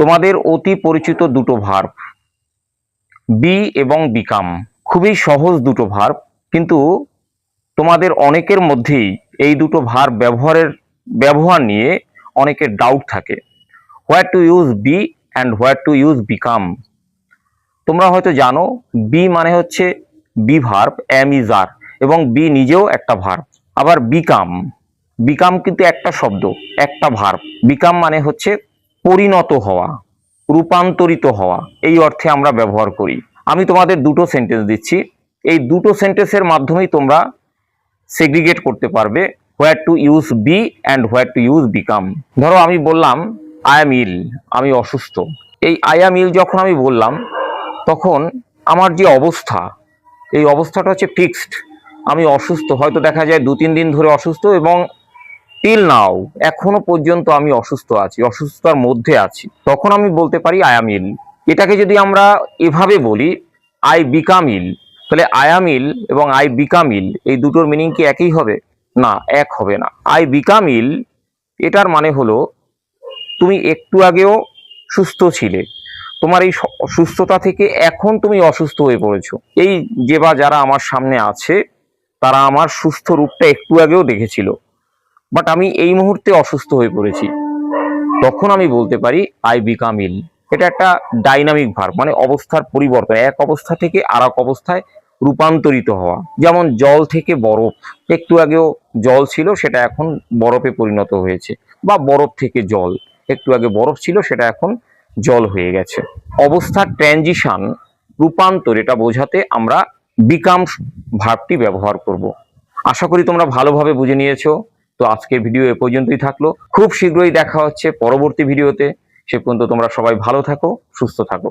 তোমাদের অতি পরিচিত দুটো ভার্ব বি এবং বিকাম, খুবই সহজ দুটো ভার্ব, কিন্তু তোমাদের অনেকের মধ্যেই এই দুটো ভার্ব ব্যবহার নিয়ে অনেকের ডাউট থাকে। Where to use be and where to use become. তোমরা হয়তো জানো বি মানে হচ্ছে be verb, am is are, এবং বি নিজেও একটা ভার্ব। আবার বিকাম, বিকাম কিন্তু একটা শব্দ, একটা ভার্ব। বিকাম মানে হচ্ছে পরিণত হওয়া, রূপান্তরিত হওয়া, এই অর্থে আমরা ব্যবহার করি। আমি তোমাদের দুটো সেন্টেন্স দিচ্ছি, এই দুটো সেন্টেন্সের মাধ্যমেই তোমরা সেগ্রিগেট করতে পারবে where to use be and where to use become. ধরো আমি বললাম আই অ্যাম ইল, আমি অসুস্থ। এই আই অ্যাম ইল যখন আমি বললাম, তখন আমার যে অবস্থা, এই অবস্থাটা হচ্ছে ফিক্সড। আমি অসুস্থ, হয়তো দেখা যায় 2-3 দিন ধরে অসুস্থ, এবং টিল নাও, এখনো পর্যন্ত আমি অসুস্থ আছি, অসুস্থতার মধ্যে আছি, তখন আমি বলতে পারি আই অ্যাম ইল। এটাকে যদি আমরা এভাবে বলি আই বিকাম ইল, তাহলে আই অ্যাম ইল এবং আই বিকাম ইল এই দুটোর মিনিং কি একই হবে? না, এক হবে না। আই বিকাম ইল এটার মানে হলো তুমি একটু আগেও সুস্থ ছিলে, তোমার এই সুস্থতা থেকে এখন তুমি অসুস্থ হয়ে পড়েছো। এই যে বা যারা আমার সামনে আছে তারা আমার সুস্থ রূপটা একটু আগেও দেখেছিল, বাট আমি এই মুহূর্তে অসুস্থ হয়ে পড়েছি, তখন আমি বলতে পারি আই বিকাম ইল। এটা একটা ডাইনামিক ভার্ব, মানে অবস্থার পরিবর্তন, এক অবস্থা থেকে আর এক অবস্থায় রূপান্তরিত হওয়া। যেমন জল থেকে বরফ, একটু আগেও জল ছিল সেটা এখন বরফে পরিণত হয়েছে, বা বরফ থেকে জল, একটু আগে বরফ ছিল সেটা এখন জল হয়ে গেছে। অবস্থার ট্রানজিশন, রূপান্তর, এটা বোঝাতে আমরা বিকাম ভার্বটি ব্যবহার করব। আশা করি তোমরা ভালোভাবে বুঝে নিয়েছো। তো আজকের ভিডিও এ পর্যন্তই থাকলো, খুব শীঘ্রই দেখা হচ্ছে পরবর্তী ভিডিওতে। সে পর্যন্ত তোমরা সবাই ভালো থাকো, সুস্থ থাকো।